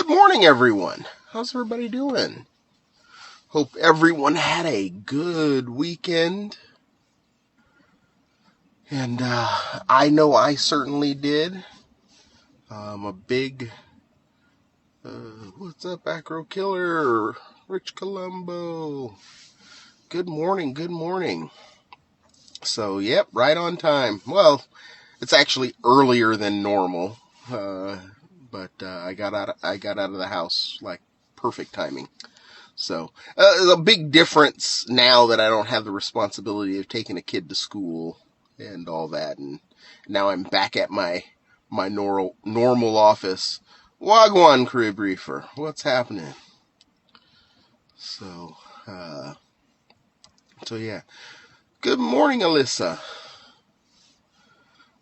Good morning, everyone. How's everybody doing? Hope everyone had a good weekend. And I know I certainly did. A big, what's up, Acro Killer? Rich Colombo. Good morning, good morning. So, yep, right on time. Well, it's actually earlier than normal. But I got out of the house like perfect timing. So, a big difference now that I don't have the responsibility of taking a kid to school and all that, and now I'm back at my normal office. Wagwan Crib Reefer, what's happening? So, uh, so yeah. Good morning, Alyssa.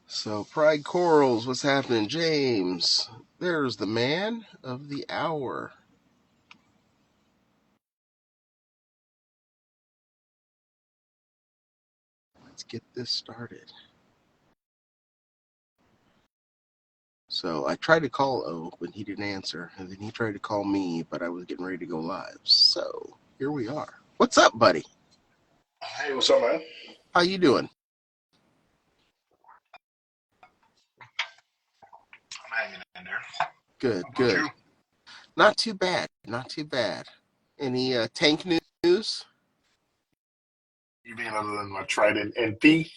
So, Pride Corals, what's happening? James, there's the man of the hour. Let's get this started. So I tried to call O, but he didn't answer. And then he tried to call me, but I was getting ready to go live. So here we are. What's up, buddy? Hey, what's up, man? How you doing? I'm hanging in there. Good, How about good. you? Not too bad. Not too bad. Any tank news? You mean other than my Trident NP?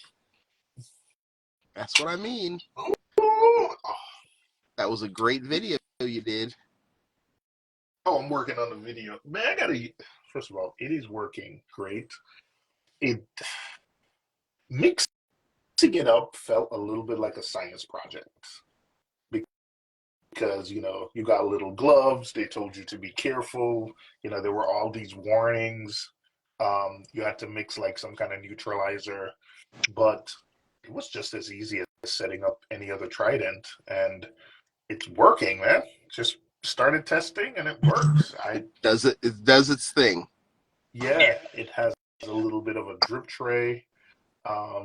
That's what I mean. Oh, That was a great video you did. I'm working on the video. Man, I gotta. First of all, it is working great. It mixing it up felt a little bit like a science project because you got little gloves. They told you to be careful. There were all these warnings. You had to mix like some kind of neutralizer, but it was just as easy as setting up any other Trident, and it's working, man. Just started testing and it works. It does its thing. Yeah, it has a little bit of a drip tray,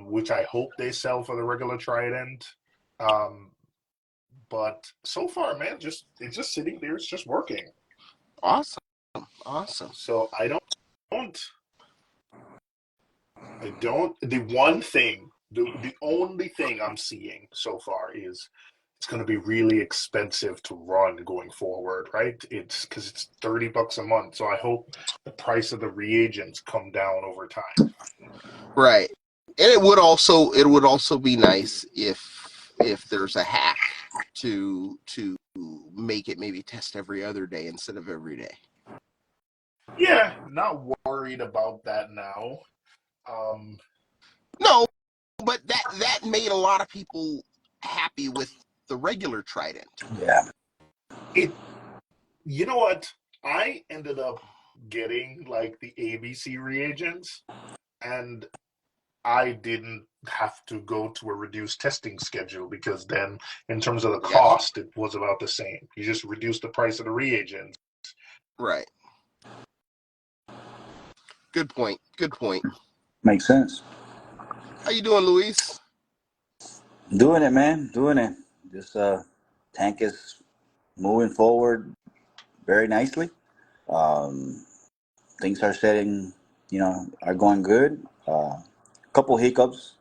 which I hope they sell for the regular Trident. Um, but so far, man, it's just sitting there. It's just working. Awesome. Awesome. So don't, I don't. The one thing, the only thing I'm seeing so far is it's going to be really expensive to run going forward, right? It's because it's $30 a month. So I hope the price of the reagents come down over time. Right. And it would also be nice if there's a hack to make it maybe test every other day instead of every day. Yeah, not worried about that now. Um, No, but that made a lot of people happy with the regular Trident. Yeah. it, you know what? I ended up getting like the ABC reagents, and I didn't have to go to a reduced testing schedule because then, in terms of the Yeah, cost, it was about the same. You just reduce the price of the reagents. right. Good point. Good point. Makes sense. How you doing, Luis? Doing it, man. Doing it. This tank is moving forward very nicely. Um, things are setting, are going good. Couple hiccups,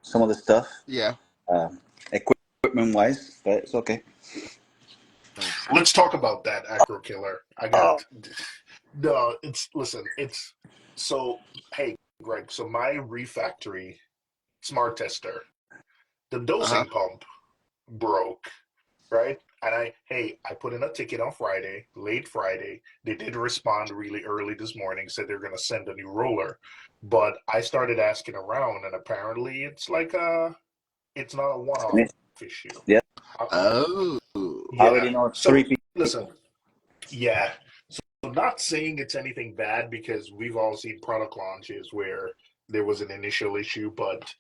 some of the stuff, Yeah. uh, equipment wise, but it's okay. Okay. Let's talk about that Acro Killer. I got Oh, no. It's listen. It's so. Hey, Greg. So my refactory smart tester, the Uh huh. dosing pump broke, right? And I put in a ticket on Friday, late Friday. They did respond really early this morning, said they're gonna send a new roller. But I started asking around, and apparently it's not a one-off finished. issue. Yeah. Oh. I Yeah. already know it's So three listen, people. yeah. I'm not saying it's anything bad because we've all seen product launches where there was an initial issue, but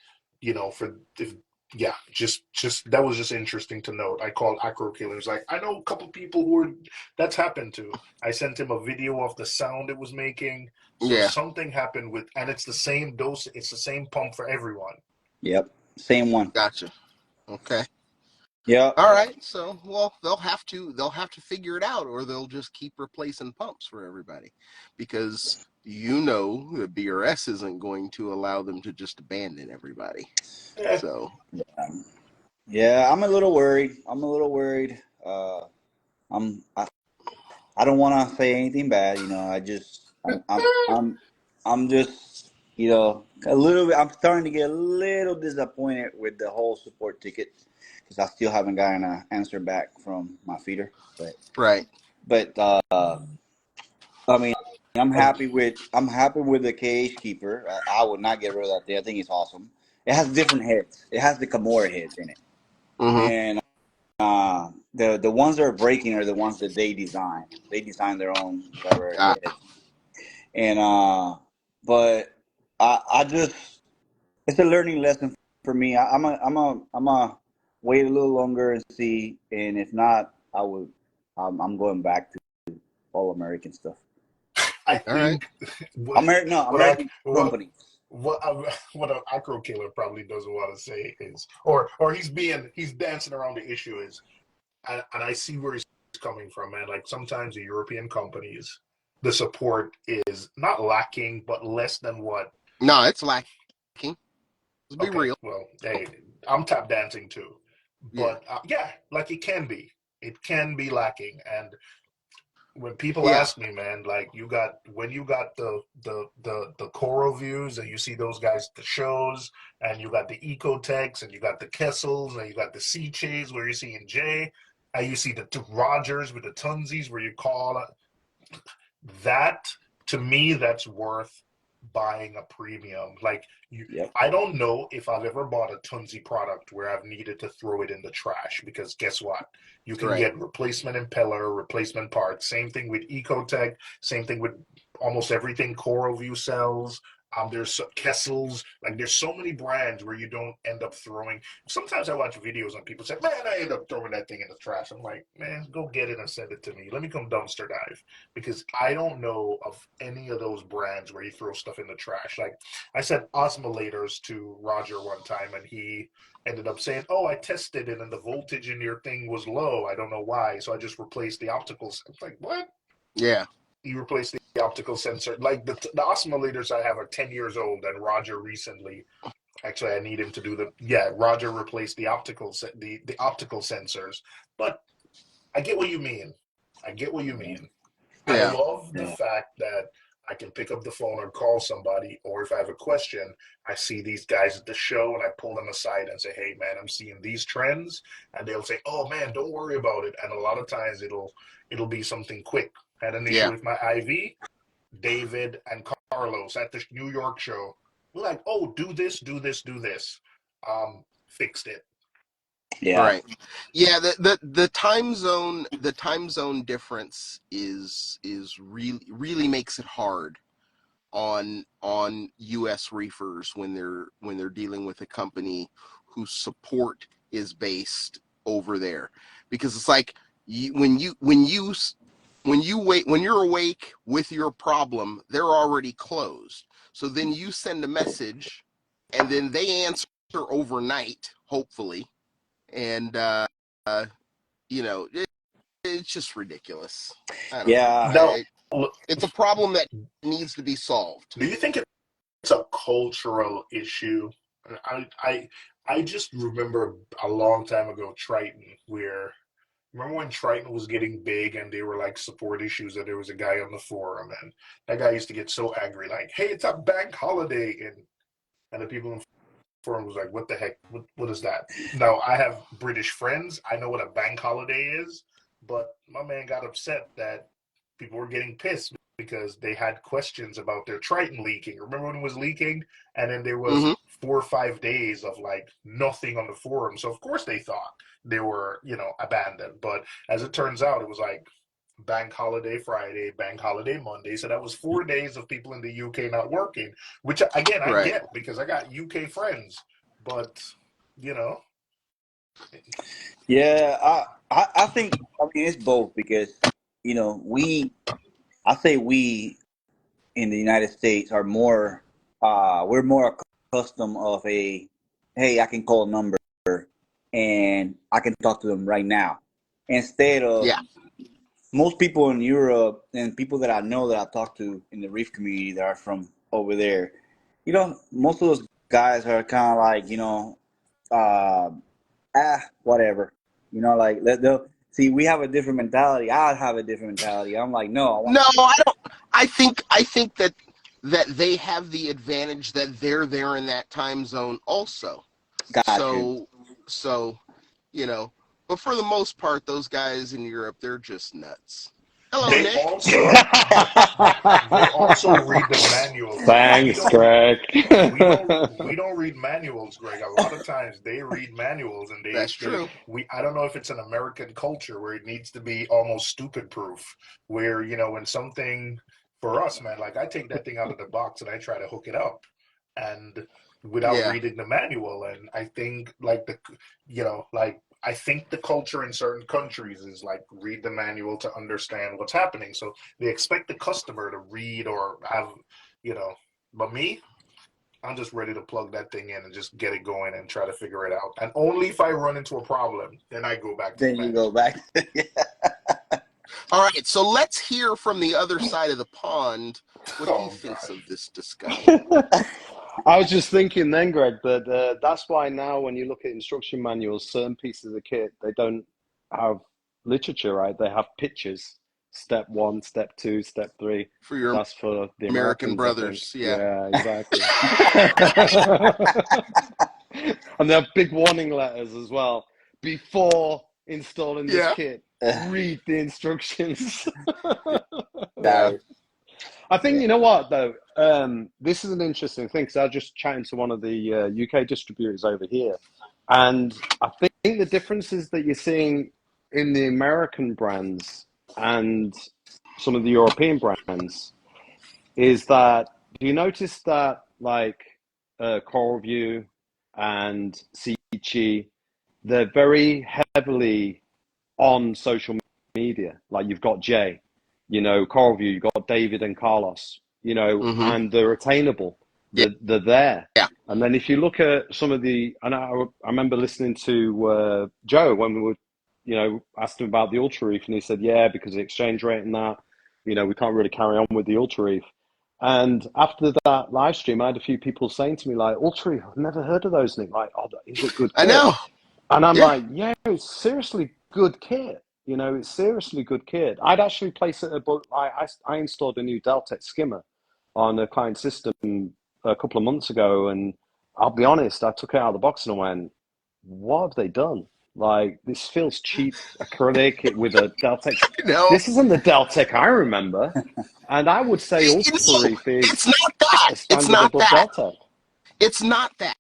for if yeah, just that was just interesting to note. I called Acro Killers. Like I know a couple people who are that's happened to. I sent him a video of the sound it was making. So Yeah. something happened with, and it's the same dose. It's the same pump for everyone. Yep. Same one. Gotcha. Okay. Yeah. All right, so well, they'll have to figure it out, or they'll just keep replacing pumps for everybody, because the BRS isn't going to allow them to just abandon everybody. Eh, So Yeah, I'm a little worried. I'm a little worried. I'm I don't want to say anything bad. I'm just, a little bit. I'm starting to get a little disappointed with the whole support ticket because I still haven't gotten an answer back from my feeder. right, But I mean, and I'm happy with the cage keeper. I would not get rid of that thing. I think it's awesome. It has different heads. It has the Kimura heads in it, mm-hmm, and the ones that are breaking are the ones that they design. They design their own whatever ah, heads, and but I just it's a learning lesson for me. I'm a wait a little longer and see, and if not, I'm going back to all American stuff. I all right, think what what I American what companies. what an acro killer probably doesn't want to say is, or he's dancing around the issue is, and I see where he's coming from, man. Like sometimes the European companies, the support is not lacking, but less than what. no, it's lacking. Let's be Okay, real. well, hey, I'm tap dancing too, Yeah, but yeah, like it can be lacking, and when people yeah, ask me, man, like you got the choral views and you see those guys at the shows, and you got the Ecotechs and you got the Kessels and you got the Sea Chays where you're seeing Jay, and you see the Rogers with the Tunsies where you call that, to me, that's worth buying a premium. Like you, Yep. I don't know if I've ever bought a Tunzi product where I've needed to throw it in the trash, because guess what? You can right, get replacement impeller, replacement parts. Same thing with Ecotech. Same thing with almost everything CoralView sells. There's Kessels. Like there's so many brands where you don't end up throwing. Sometimes I watch videos and people say, "Man, I end up throwing that thing in the trash." I'm like, "Man, go get it and send it to me. Let me come dumpster dive." Because I don't know of any of those brands where you throw stuff in the trash. Like I said osmolators to Roger one time, and he ended up saying, "Oh, I tested it, and the voltage in your thing was low. I don't know why, so I just replaced the opticals." I'm like, "What? yeah, You replaced the optical sensor?" Like the osmolators I have are 10 years old, and Roger recently. Actually, I need him to do the. Yeah, Roger replaced the optical sensors, but I get what you mean. I get what you mean. I yeah, love the Yeah. fact that I can pick up the phone and call somebody, or if I have a question, I see these guys at the show and I pull them aside and say, "Hey, man, I'm seeing these trends," and they'll say, "Oh, man, don't worry about it." And a lot of times it'll be something quick. Had an issue yeah, with my IV. David and Carlos at the New York show were like, "Oh, do this, do this, do this." Fixed it. Yeah. right. Yeah, the time zone difference is really makes it hard on US reefers when they're dealing with a company whose support is based over there, because it's like when you're awake with your problem, they're already closed. So then you send a message, and then they answer overnight, hopefully, and it, it's just ridiculous. I don't know. Yeah. Now, It's a problem that needs to be solved. do you think it's a cultural issue? I I I just remember a long time ago Triton, where remember when Triton was getting big and they were like support issues, and there was a guy on the forum, and that guy used to get so angry, like, "Hey, it's a bank holiday," and the people in the forum was like, "What the heck? What is that?" Now I have British friends. I know what a bank holiday is, but my man got upset that people were getting pissed because they had questions about their Triton leaking. Remember when it was leaking? And then there was Hmm. 4 or 5 days of like nothing on the forum. So of course they thought they were, abandoned. But as it turns out, it was like bank holiday Friday, bank holiday Monday. So that was 4 days of people in the UK not working, which again I Right. get because I got UK friends. But you know, Yeah. I think, I mean, it's both because, we, I say we in the United States are we're more accustomed of hey, I can call a number and I can talk to them right now. Instead of Yeah. most people in Europe and people that I know that I talk to in the reef community that are from over there, most of those guys are kind of like, uh, whatever. Like they'll see. We have a different mentality. I have a different mentality. I'm like, no, I want No, to see. I don't. I think that they have the advantage that they're there in that time zone also. Got you. So, you know, but for the most part, those guys in Europe, they're just nuts. Hello, They Nick. also read the manuals. We Thanks, don't Greg. we don't read manuals, Greg. A lot of times they read manuals, and That's they true. we I don't know if it's an American culture where it needs to be almost stupid proof, where when something for us, man, like I take that thing out of the box and I try to hook it up, and without Yeah. reading the manual. And I think like I think the culture in certain countries is like read the manual to understand what's happening. So they expect the customer to read or have, but me, I'm just ready to plug that thing in and just get it going and try to figure it out. And only if I run into a problem, then I go back to the Then you go manual. back. All right. So let's hear from the other side of the pond what he Oh thinks gosh. of this discussion. I was just thinking then, Greg, that that's why now when you look at instruction manuals, certain pieces of the kit, they don't have literature, right? They have pictures. Step 1, step 2, step 3. For your That's for the American Americans, I think. brothers. Yeah. Yeah, exactly. And they have big warning letters as well. Before installing this Yeah. kit, read the instructions. Yeah. Got it. I think, Yeah. you know what, though? This is an interesting thing because I was just chatting to one of the UK distributors over here. And I think the differences that you're seeing in the American brands and some of the European brands is that, do you notice that, like, CoralView and Seachy, they're very heavily on social media? Like, you've got Jay, CoralView, you've got David and Carlos, Mm-hmm. and they're attainable. Yeah. They're there. Yeah. And then if you look at some of and I remember listening to Joe when we were, asked him about the Ultra Reef, and he said, yeah, because of the exchange rate and that, we can't really carry on with the Ultra Reef. And after that live stream, I had a few people saying to me, like, Ultra Reef, I've never heard of those, Nick. Like, oh, is it good I kit? know. And I'm Yeah. like, yeah, it's seriously good kit. It's seriously good kit. I'd actually placed it, but I installed a new Deltec skimmer on a client system a couple of months ago, and I'll be honest, I took it out of the box and I went, what have they done? Like, this feels cheap acrylic with a Deltec. No. This isn't the Deltec I remember. And I would say Ultra No, Reef it's is not that. a It's standard not above that. Deltec. It's not that.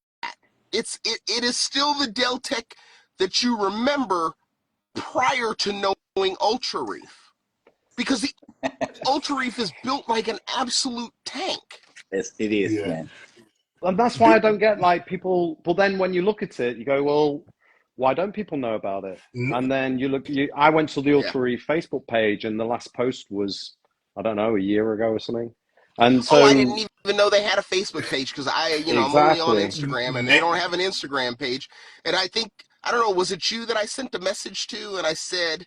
It is still the Deltec that you remember prior to knowing Ultra Reef, because the Ultra Reef is built like an absolute tank. It is, Yeah. man. And that's why I don't get, like, people. But then when you look at it, you go, well, why don't people know about it? And then I went to the Ultra Reef Facebook page, and the last post was, I don't know, a year ago or something. And Oh, I so, didn't even know they had a Facebook page, because I'm only on exactly. Instagram, and they don't have an Instagram page. And I think, I don't know, was it you that I sent a message to, and I said,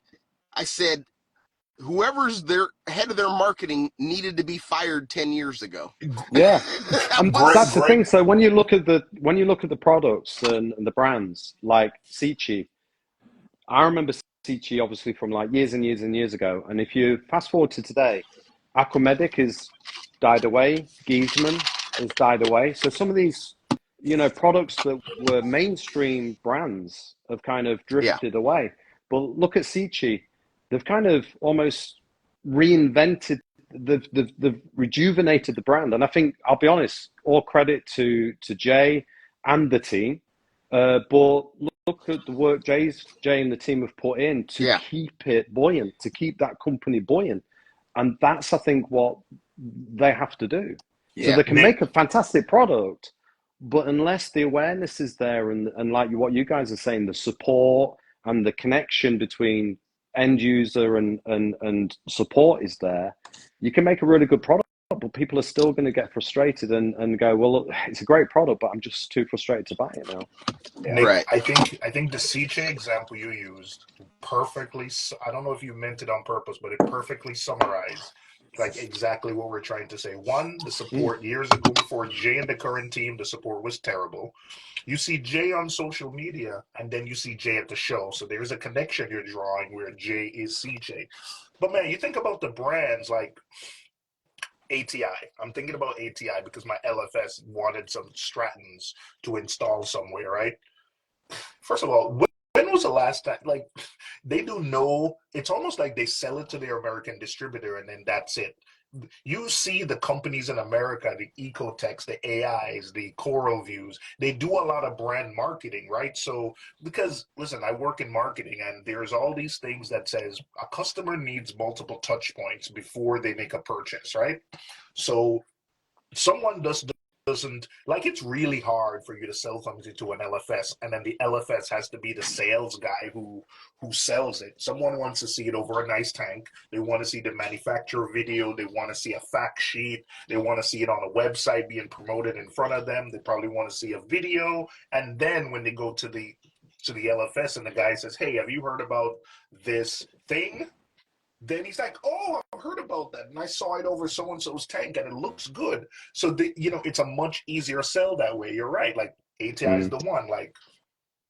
whoever's their head of their marketing needed to be fired 10 years ago. Yeah. That And Greg, that's was, the thing. So when you look at the products and the brands like Seachy, I remember Seachy obviously from like years and years and years ago. And if you fast forward to today, Aquamedic has died away, Giesman has died away. So some of these, products that were mainstream brands have kind of yeah, drifted away. But look at Seachy. They've kind of almost reinvented, they've rejuvenated the brand. And I think, I'll be honest, all credit to Jay and the team. But look at the work Jay and the team have put in to yeah, keep it buoyant, to keep that company buoyant. And that's, I think, what they have to do. So yeah, they can Nick, make a fantastic product, but unless the awareness is there and like what you guys are saying, the support and the connection between end user and support is there, you can make a really good product, but but people are still going to get frustrated and go, well, look, it's a great product, but I'm just too frustrated to buy it now. Yeah. Nick, Right. I think the CJ example you used perfectly. I don't know if you meant it on purpose, but it perfectly summarized like exactly what we're trying to say. One, the Mm. support years ago before Jay and the current team, the support was terrible. You see Jay on social media, and then you see Jay at the show. So there's a connection you're drawing where Jay is CJ. But man, you think about the brands like ATI. I'm thinking about ATI because my LFS wanted some Stratons to install somewhere, right? First of all, when was the last time? Like, they do no. It's almost like they sell it to their American distributor, and then that's it. You see the companies in America, the Ecotechs, the AIs, the Coral Views. They do a lot of brand marketing, right? So, because listen, I work in marketing, and there's all these things that says a customer needs multiple touch points before they make a purchase, right? So someone doesn't like it's really hard for you to sell something to an LFS and then the LFS has to be the sales guy who sells it. Someone wants to see it over a nice tank. They want to see the manufacturer video. They want to see a fact sheet. They want to see it on a website being promoted in front of them. They probably want to see a video. And then when they go to the LFS and the guy says, "Hey, have you heard about this thing?" Then he's like, "Oh, I've heard about that, and I saw it over so and so's tank, and it looks good." So it's a much easier sell that way. You're right. Like ATI is Mm. the one. Like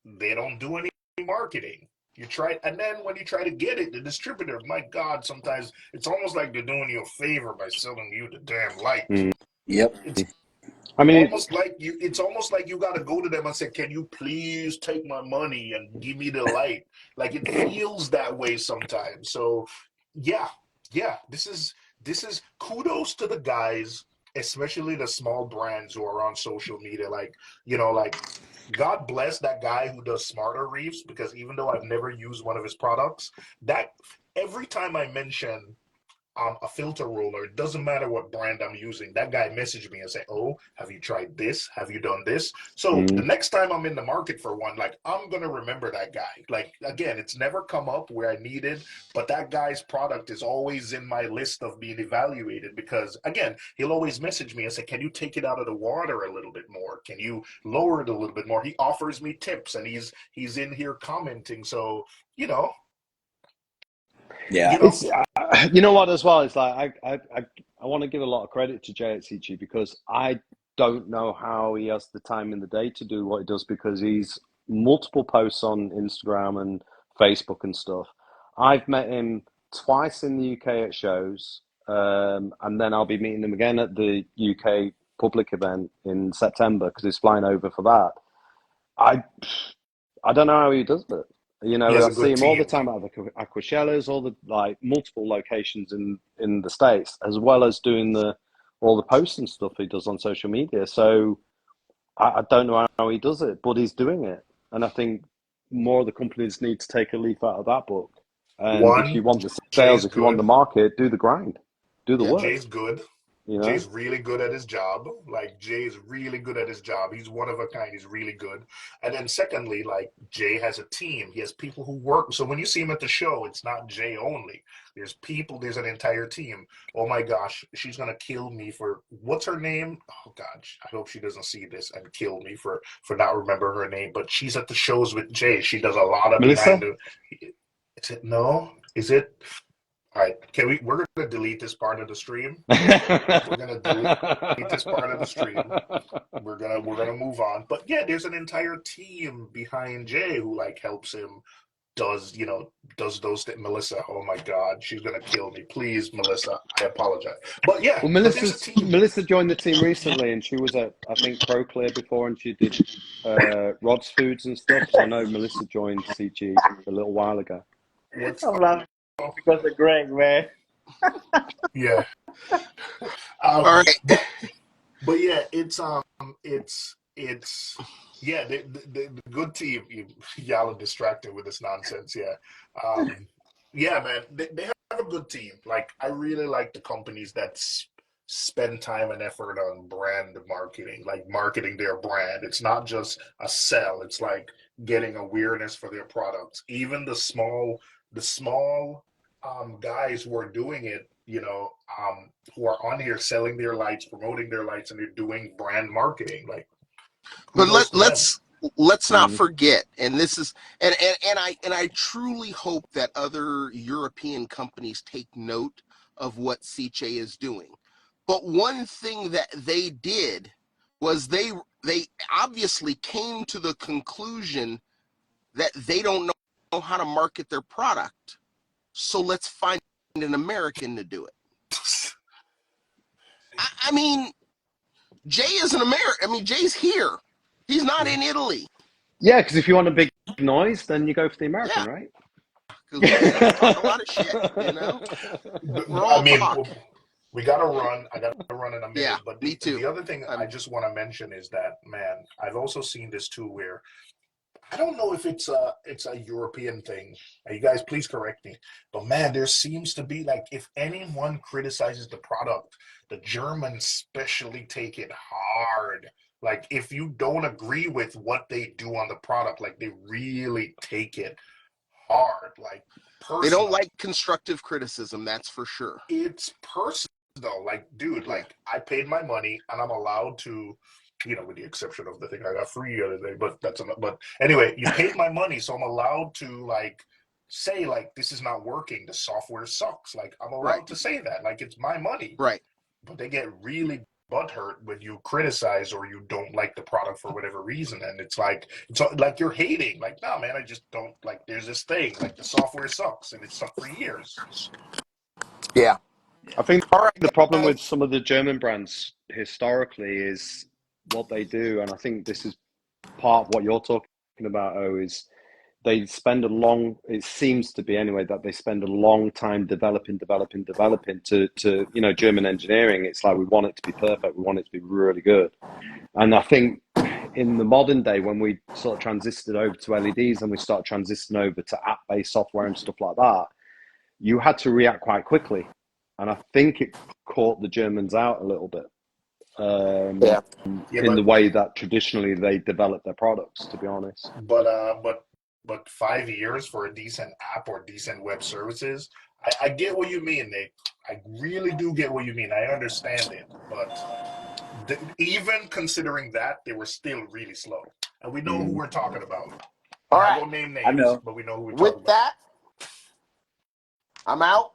they don't do any marketing. You try, and then when you try to get it, the distributor, my God, sometimes it's almost like they're doing you a favor by selling you the damn light. Mm. Yep. It's I mean, almost like you. It's almost like you got to go to them and say, "Can you please take my money and give me the light?" Like it feels that way sometimes. So, yeah, yeah. This is kudos to the guys, especially the small brands who are on social media. Like God bless that guy who does Smarter Reefs because even though I've never used one of his products, that every time I mention a filter roller. It doesn't matter what brand I'm using. That guy messaged me and said, "Oh, have you tried this? Have you done this?" So the mm. next time I'm in the market for one, like I'm gonna remember that guy. Like again, it's never come up where I need it, but that guy's product is always in my list of being evaluated because again, he'll always message me and say, "Can you take it out of the water a little bit more? Can you lower it a little bit more?" He offers me tips and he's in here commenting. So, you know, Yeah. you know, It's you know what as well. It's like I want to give a lot of credit to JHCG because I don't know how he has the time in the day to do what he does because he's multiple posts on Instagram and Facebook and stuff. I've met him twice in the UK at shows, and then I'll be meeting him again at the UK public event in September because he's flying over for that. I I don't know how he does it. You he know, has I a see good him all the team. time at the Aquashellas, all the like multiple locations in the States, as well as doing the all the posts and stuff he does on social media. So I don't know how he does it, but he's doing it, and I think more of the companies need to take a leaf out of that book. And if you One, want the sales, Jay's if you want the good. market, do the grind, do the Yeah, work. Jay's good. You know. Jay's really good at his job. Like Jay's really good at his job. He's one of a kind. He's really good. And then secondly, like Jay has a team. He has people who work. So when you see him at the show, it's not Jay only. There's people, there's an entire team. Oh my gosh, she's gonna kill me for what's her name? Oh God, I hope she doesn't see this and kill me for not remember her name. But she's at the shows with Jay. She does a lot of behind Melissa. the is it no? Is it all right, we're gonna delete this part of the stream. We're gonna delete this part of the stream. We're gonna move on. But yeah, there's an entire team behind Jay who like helps him, does those things. Melissa, oh my God, she's gonna kill me. Please, Melissa, I apologize. But yeah, Well, but there's a team. Melissa joined the team recently, and she was at I think ProClear before, and she did Rod's Foods and stuff. So I know Melissa joined CG a little while ago. What's I'm laughing because of Greg, man. yeah. All Um, right. but yeah, it's yeah, the good team. Y'all are distracted with this nonsense. Yeah, um, yeah, man, they have a good team. Like I really like the companies that spend time and effort on brand marketing, like marketing their brand. It's not just a sell. It's like getting awareness for their products. Even the small guys who are doing it, who are on here selling their lights, promoting their lights, and they're doing brand marketing. Like, But kudos to them. let's not Mm. forget, and this is and I truly hope that other European companies take note of what Sicce is doing. But one thing that they did was they obviously came to the conclusion that they don't know how to market their product. So let's find an American to do it. I mean, Jay is an American. I mean, Jay's here. He's not in Italy. Yeah, because if you want a big noise, then you go for the American, Yeah, right? because we can talk a lot of shit, you know? We're I all mean, talk. we gotta run. I gotta run in a minute. Yeah, But me too. the other thing I just want to mention is that, man, I've also seen this too, where I don't know if it's a European thing. You guys, please correct me. But man, there seems to be like, if anyone criticizes the product, the Germans especially take it hard. Like, if you don't agree with what they do on the product, like, they really take it hard. Like, They don't personal. like constructive criticism, that's for sure. It's personal. Like, dude, Yeah. like, I paid my money and I'm allowed to, with the exception of the thing I got free the other day, but but anyway, you paid my money, so I'm allowed to, like, say, like, this is not working, the software sucks. Like, I'm allowed Right. to say that. Like, it's my money. Right. But they get really butthurt when you criticize or you don't like the product for whatever reason, and it's like you're hating. Like, no, man, I just don't like. There's this thing, like, the software sucks, and it sucked for years. Yeah. I think All right, the problem guys. with some of the German brands historically is what they do, and I think this is part of what you're talking about, is they spend it seems to be anyway, that they spend a long time developing to German engineering. It's like, we want it to be perfect, we want it to be really good. And I think in the modern day, when we sort of transited over to LEDs and we started transitioning over to app-based software and stuff like that, you had to react quite quickly. And I think it caught the Germans out a little bit in the way that traditionally they develop their products, to be honest. But 5 years for a decent app or decent web services, I get what you mean, Nick. I really do get what you mean. I understand it, but even considering that, they were still really slow, and we know who we're talking about. All I right. won't name I names, know. but we know who we're talking With about. that, I'm out.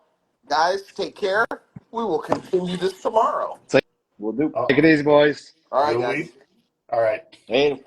Guys, take care. We will continue this tomorrow. We'll do. Take it easy, boys. All right, Will guys. we? All right. Hey.